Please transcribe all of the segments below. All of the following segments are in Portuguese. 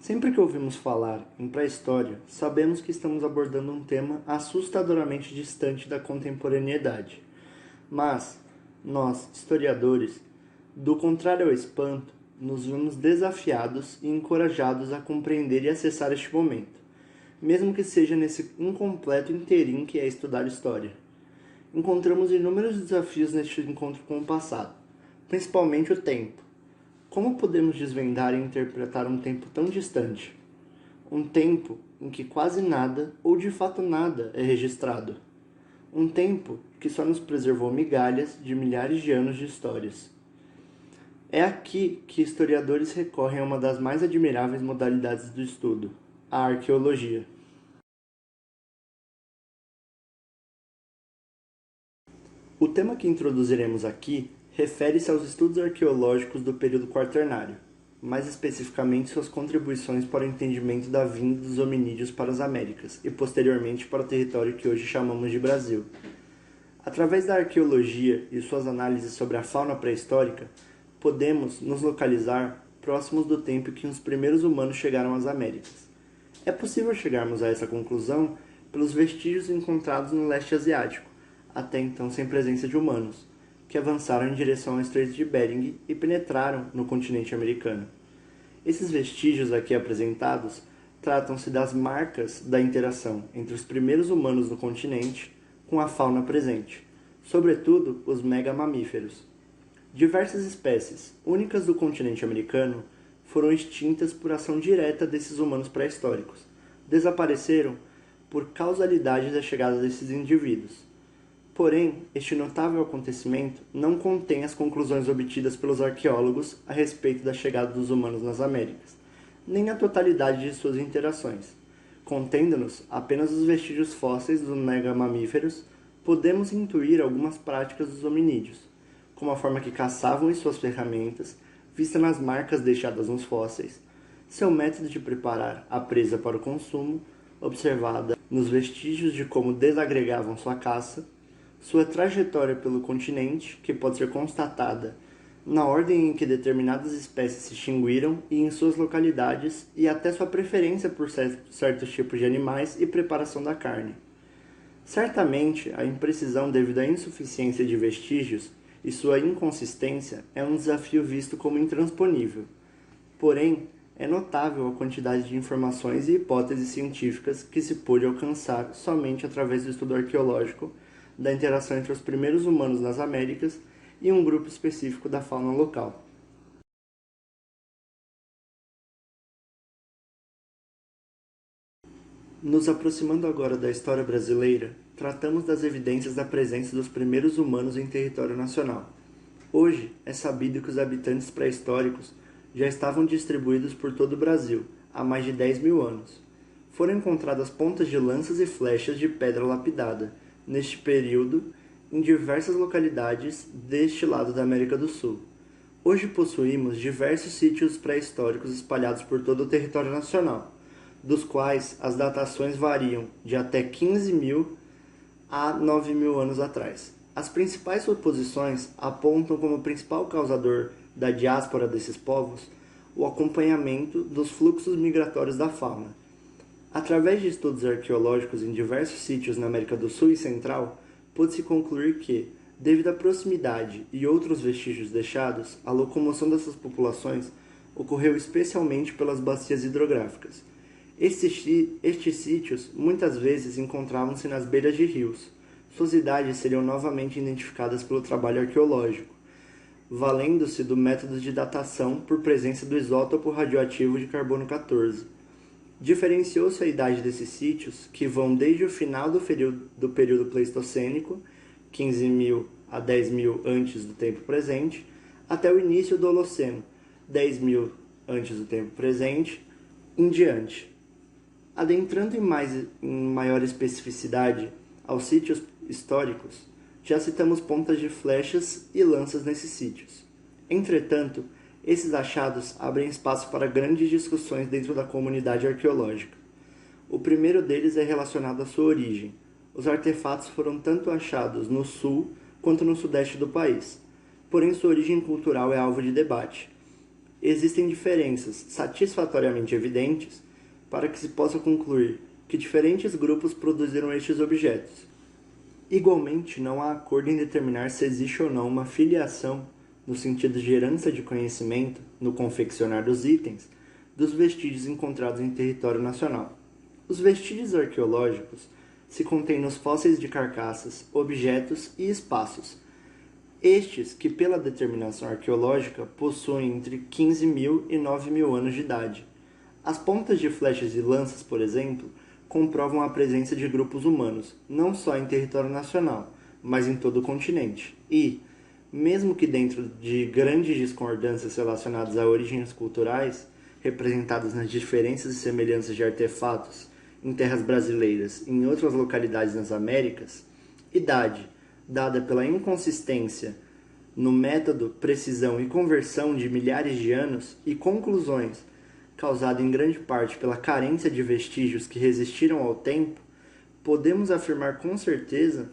Sempre que ouvimos falar em pré-história, sabemos que estamos abordando um tema assustadoramente distante da contemporaneidade. Mas, nós, historiadores, do contrário ao espanto, nos vemos desafiados e encorajados a compreender e acessar este momento, mesmo que seja nesse incompleto interim que é estudar história. Encontramos inúmeros desafios neste encontro com o passado, principalmente o tempo. Como podemos desvendar e interpretar um tempo tão distante? Um tempo em que quase nada, ou de fato nada, é registrado. Um tempo que só nos preservou migalhas de milhares de anos de histórias. É aqui que historiadores recorrem a uma das mais admiráveis modalidades do estudo, a arqueologia. O tema que introduziremos aqui refere-se aos estudos arqueológicos do período quaternário, mais especificamente suas contribuições para o entendimento da vinda dos hominídeos para as Américas e posteriormente para o território que hoje chamamos de Brasil. Através da arqueologia e suas análises sobre a fauna pré-histórica, podemos nos localizar próximos do tempo em que os primeiros humanos chegaram às Américas. É possível chegarmos a essa conclusão pelos vestígios encontrados no leste asiático, até então sem presença de humanos, que avançaram em direção ao Estreito de Bering e penetraram no continente americano. Esses vestígios aqui apresentados tratam-se das marcas da interação entre os primeiros humanos no continente com a fauna presente, sobretudo os megamamíferos. Diversas espécies, únicas do continente americano, foram extintas por ação direta desses humanos pré-históricos. Desapareceram por causalidade da chegada desses indivíduos. Porém, este notável acontecimento não contém as conclusões obtidas pelos arqueólogos a respeito da chegada dos humanos nas Américas, nem a totalidade de suas interações. Contendo-nos apenas os vestígios fósseis dos megamamíferos, podemos intuir algumas práticas dos hominídeos, como a forma que caçavam e suas ferramentas, vista nas marcas deixadas nos fósseis, seu método de preparar a presa para o consumo, observada nos vestígios de como desagregavam sua caça, sua trajetória pelo continente, que pode ser constatada na ordem em que determinadas espécies se extinguiram e em suas localidades, e até sua preferência por certos tipos de animais e preparação da carne. Certamente, a imprecisão devido à insuficiência de vestígios e sua inconsistência é um desafio visto como intransponível. Porém, é notável a quantidade de informações e hipóteses científicas que se pôde alcançar somente através do estudo arqueológico da interação entre os primeiros humanos nas Américas e um grupo específico da fauna local. Nos aproximando agora da história brasileira, tratamos das evidências da presença dos primeiros humanos em território nacional. Hoje, é sabido que os habitantes pré-históricos já estavam distribuídos por todo o Brasil há mais de 10 mil anos. Foram encontradas pontas de lanças e flechas de pedra lapidada, neste período, em diversas localidades deste lado da América do Sul. Hoje possuímos diversos sítios pré-históricos espalhados por todo o território nacional, dos quais as datações variam de até 15 mil a 9 mil anos atrás. As principais suposições apontam como principal causador da diáspora desses povos o acompanhamento dos fluxos migratórios da fauna. Através de estudos arqueológicos em diversos sítios na América do Sul e Central, pôde-se concluir que, devido à proximidade e outros vestígios deixados, a locomoção dessas populações ocorreu especialmente pelas bacias hidrográficas. Estes sítios muitas vezes encontravam-se nas beiras de rios. Suas idades seriam novamente identificadas pelo trabalho arqueológico, valendo-se do método de datação por presença do isótopo radioativo de carbono 14. Diferenciou-se a idade desses sítios, que vão desde o final do período pleistocênico, 15 mil a 10 mil antes do tempo presente, até o início do Holoceno, 10 mil antes do tempo presente, em diante. Adentrando em maior especificidade aos sítios históricos, já citamos pontas de flechas e lanças nesses sítios. Entretanto, esses achados abrem espaço para grandes discussões dentro da comunidade arqueológica. O primeiro deles é relacionado à sua origem. Os artefatos foram tanto achados no sul quanto no sudeste do país, porém sua origem cultural é alvo de debate. Existem diferenças satisfatoriamente evidentes para que se possa concluir que diferentes grupos produziram estes objetos. Igualmente, não há acordo em determinar se existe ou não uma filiação, no sentido de herança de conhecimento, no confeccionar dos itens, dos vestígios encontrados em território nacional. Os vestígios arqueológicos se contêm nos fósseis de carcaças, objetos e espaços, estes que, pela determinação arqueológica, possuem entre 15.000 e 9.000 anos de idade. As pontas de flechas e lanças, por exemplo, comprovam a presença de grupos humanos, não só em território nacional, mas em todo o continente. E, mesmo que dentro de grandes discordâncias relacionadas a origens culturais, representadas nas diferenças e semelhanças de artefatos em terras brasileiras e em outras localidades nas Américas, idade, dada pela inconsistência no método, precisão e conversão de milhares de anos, e conclusões, causada em grande parte pela carência de vestígios que resistiram ao tempo, podemos afirmar com certeza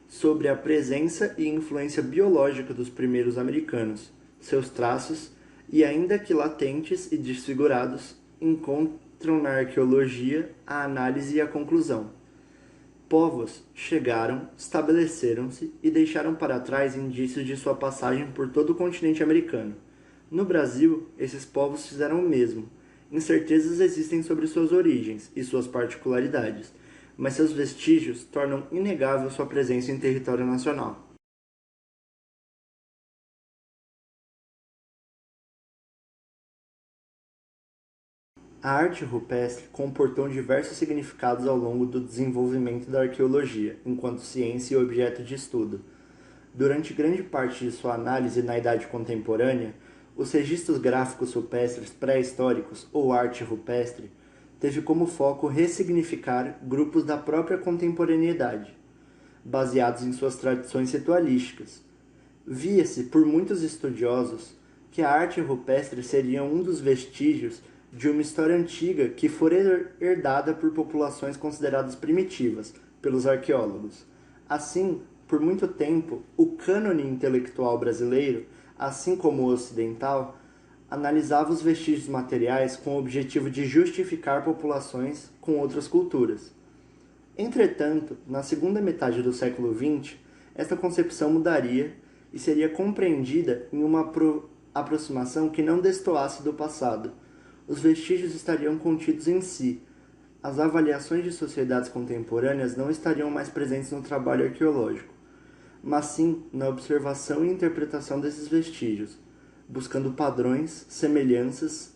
sobre a presença e influência biológica dos primeiros americanos, seus traços, e ainda que latentes e desfigurados, encontram na arqueologia a análise e a conclusão. Povos chegaram, estabeleceram-se e deixaram para trás indícios de sua passagem por todo o continente americano. No Brasil, esses povos fizeram o mesmo. Incertezas existem sobre suas origens e suas particularidades, mas seus vestígios tornam inegável sua presença em território nacional. A arte rupestre comportou diversos significados ao longo do desenvolvimento da arqueologia, enquanto ciência e objeto de estudo. Durante grande parte de sua análise na Idade Contemporânea, os registros gráficos rupestres pré-históricos, ou arte rupestre, teve como foco ressignificar grupos da própria contemporaneidade, baseados em suas tradições ritualísticas. Via-se por muitos estudiosos que a arte rupestre seria um dos vestígios de uma história antiga que fora herdada por populações consideradas primitivas pelos arqueólogos. Assim, por muito tempo, o cânone intelectual brasileiro, assim como o ocidental, analisava os vestígios materiais com o objetivo de justificar populações com outras culturas. Entretanto, na segunda metade do século XX, esta concepção mudaria e seria compreendida em uma aproximação que não destoasse do passado. Os vestígios estariam contidos em si. As avaliações de sociedades contemporâneas não estariam mais presentes no trabalho arqueológico, mas sim na observação e interpretação desses vestígios, buscando padrões, semelhanças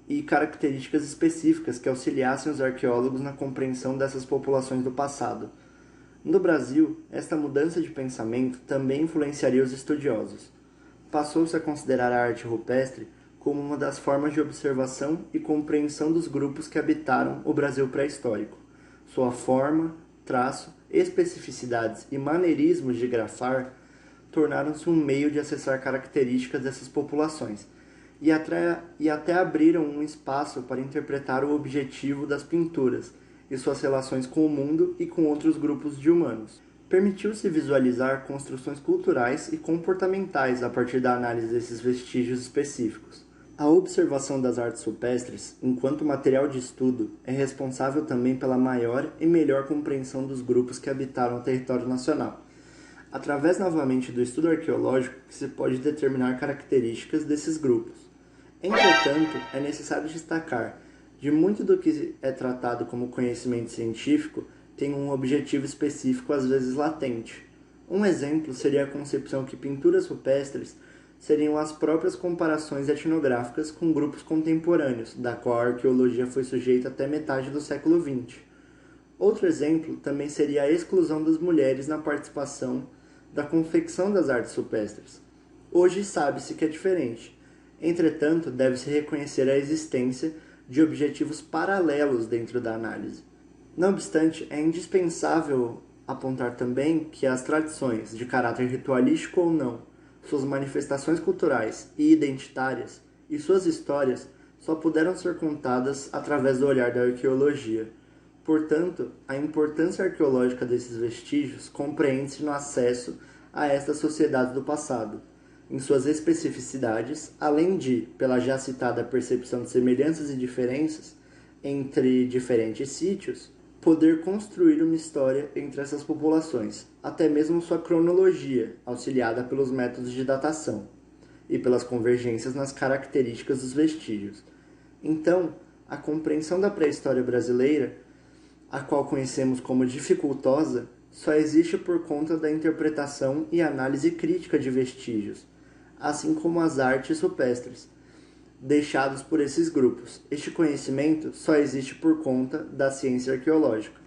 e características específicas que auxiliassem os arqueólogos na compreensão dessas populações do passado. No Brasil, esta mudança de pensamento também influenciaria os estudiosos. Passou-se a considerar a arte rupestre como uma das formas de observação e compreensão dos grupos que habitaram o Brasil pré-histórico. Sua forma, traço, especificidades e maneirismos de grafar tornaram-se um meio de acessar características dessas populações e até abriram um espaço para interpretar o objetivo das pinturas e suas relações com o mundo e com outros grupos de humanos. Permitiu-se visualizar construções culturais e comportamentais a partir da análise desses vestígios específicos. A observação das artes rupestres, enquanto material de estudo, é responsável também pela maior e melhor compreensão dos grupos que habitaram o território nacional, através novamente do estudo arqueológico que se pode determinar características desses grupos. Entretanto, é necessário destacar de muito do que é tratado como conhecimento científico tem um objetivo específico às vezes latente. Um exemplo seria a concepção que pinturas rupestres seriam as próprias comparações etnográficas com grupos contemporâneos, da qual a arqueologia foi sujeita até metade do século XX. Outro exemplo também seria a exclusão das mulheres na participação da confecção das artes rupestres. Hoje sabe-se que é diferente. Entretanto, deve-se reconhecer a existência de objetivos paralelos dentro da análise. Não obstante, é indispensável apontar também que as tradições, de caráter ritualístico ou não, suas manifestações culturais e identitárias e suas histórias só puderam ser contadas através do olhar da arqueologia. Portanto, a importância arqueológica desses vestígios compreende-se no acesso a estas sociedades do passado. em suas especificidades, além de, pela já citada percepção de semelhanças e diferenças entre diferentes sítios, poder construir uma história entre essas populações, até mesmo sua cronologia, auxiliada pelos métodos de datação e pelas convergências nas características dos vestígios. Então, a compreensão da pré-história brasileira, a qual conhecemos como dificultosa, só existe por conta da interpretação e análise crítica de vestígios, assim como as artes rupestres, deixados por esses grupos. Este conhecimento só existe por conta da ciência arqueológica.